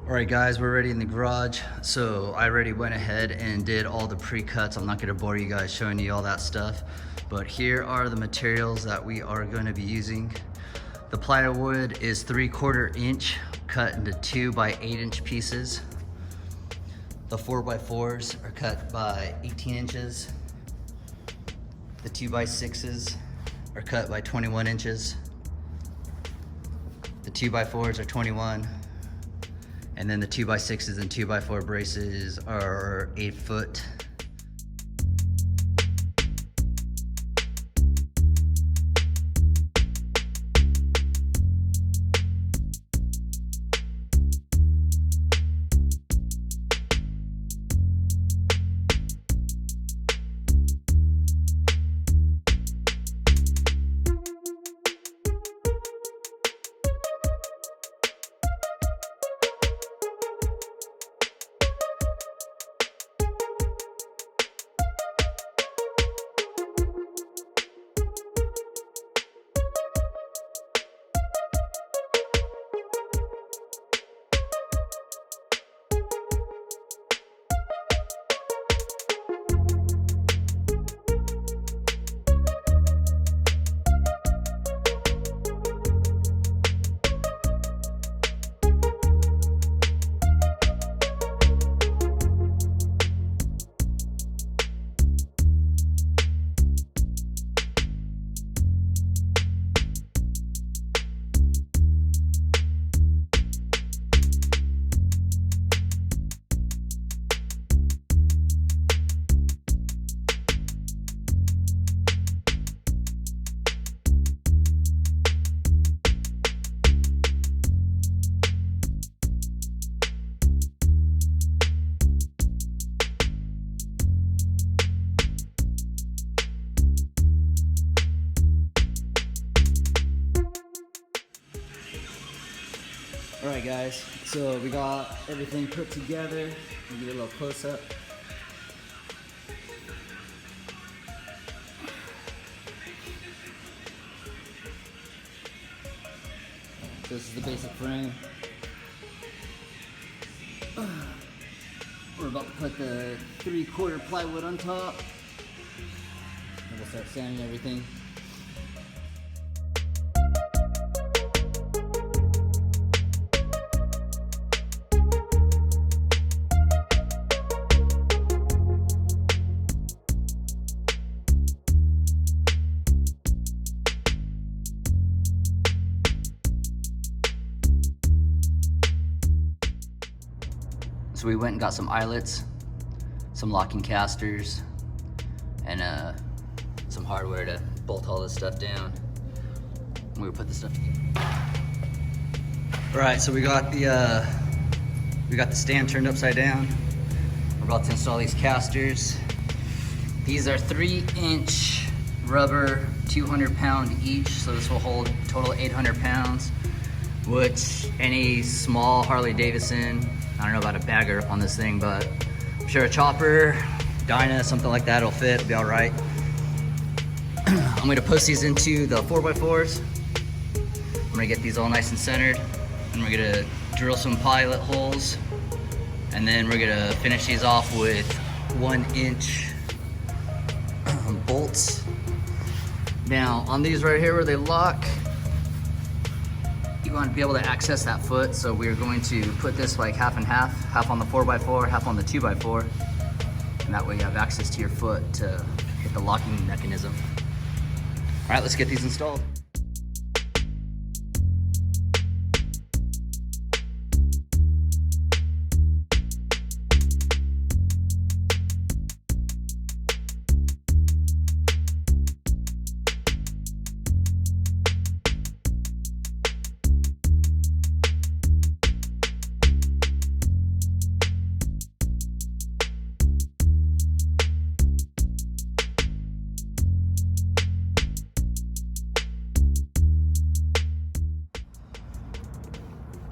Alright guys, we're ready in the garage. So I already went ahead and did all the pre-cuts. I'm not going to bore you guys showing you all that stuff, but here are the materials that we are going to be using. The plywood is 3/4 inch cut into 2 by 8 inch pieces. The 4x4s are cut by 18 inches. The 2x6s are cut by 21 inches. The 2x4s are 21. And then the 2x6s and 2x4 braces are 8 foot. Alright guys, so we got everything put together. I'll give you a little close up. This is the basic frame. We're about to put the 3/4 plywood on top. And we'll start sanding everything. So we went and got some eyelets, some locking casters, and some hardware to bolt all this stuff down. And we put this stuff together. All right, so we got the stand turned upside down. We're about to install these casters. These are 3-inch rubber, 200 pound each. So this will hold a total 800 pounds, which any small Harley-Davidson, I don't know about a bagger on this thing, but I'm sure a chopper, Dyna, something like that will fit, it'll be all right. I'm gonna post these into the 4x4s. I'm gonna get these all nice and centered, and we're gonna drill some pilot holes, and then we're gonna finish these off with 1-inch bolts. Now, on these right here where they lock, you want to be able to access that foot, so we're going to put this like half and half on the 4x4, half on the 2x4, and that way you have access to your foot to hit the locking mechanism. All right, let's get these installed.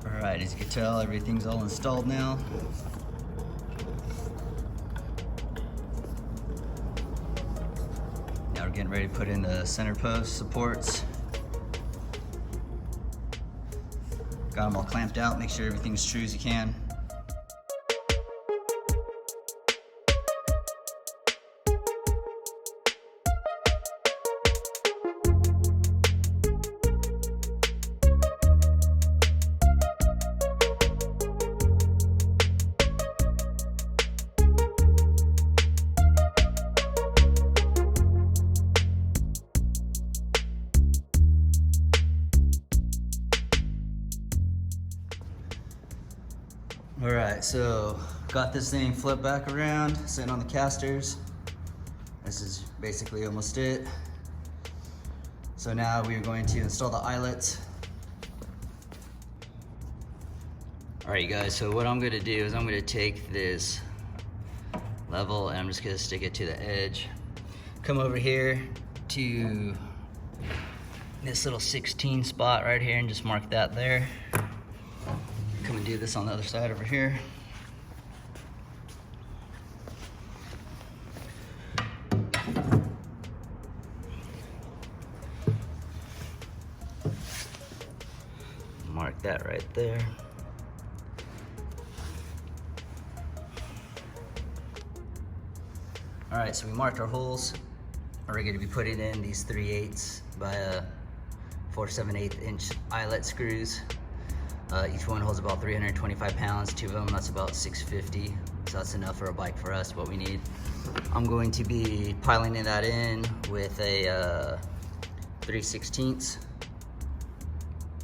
Alright, as you can tell, everything's all installed now. Now we're getting ready to put in the center post supports. Got them all clamped out, make sure everything's true as you can. All right, so got this thing flipped back around, sitting on the casters. This is basically almost it. So now we are going to install the eyelets. All right, guys, so what I'm gonna do is I'm gonna take this level and I'm just gonna stick it to the edge. Come over here to this little 16 spot right here and just mark that there. Come and do this on the other side over here. Mark that right there. All right, so we marked our holes. We're going to be putting in these 3/8 by 4/7/8 inch eyelet screws. Each one holds about 325 pounds, 2 of them, that's about 650. So that's enough for a bike for us, what we need. I'm going to be piling that in with a 3/16.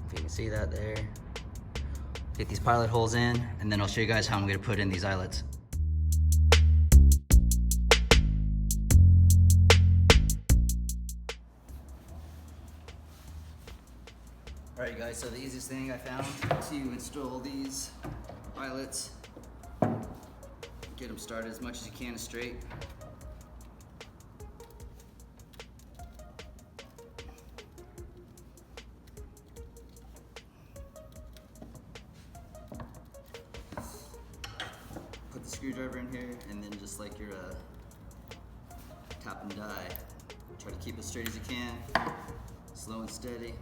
If you can see that there. Get these pilot holes in, and then I'll show you guys how I'm gonna put in these eyelets. Alright guys, so the easiest thing I found to install these eyelets, get them started as much as you can straight. Put the screwdriver in here, and then just like your tap and die, try to keep it straight as you can, slow and steady.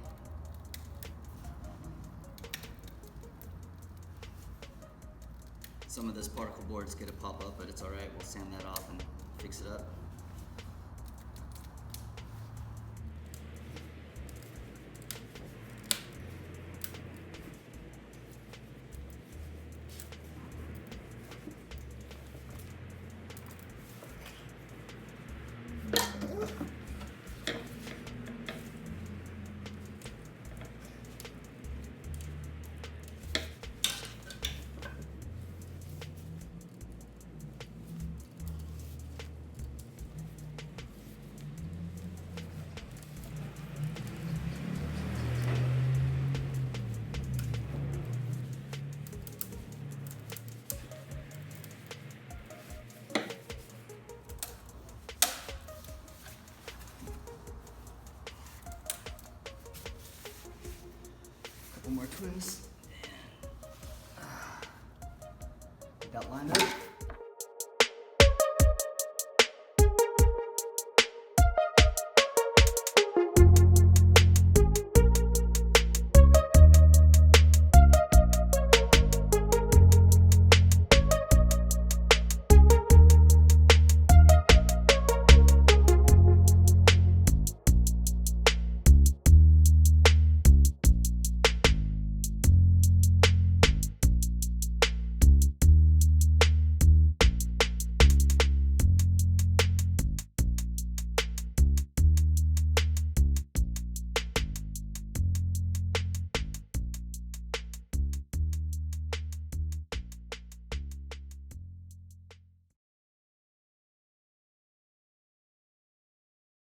Some of this particle board's gonna pop up, but it's all right. We'll sand that off and fix it up. Couple more twists. Get that lined up.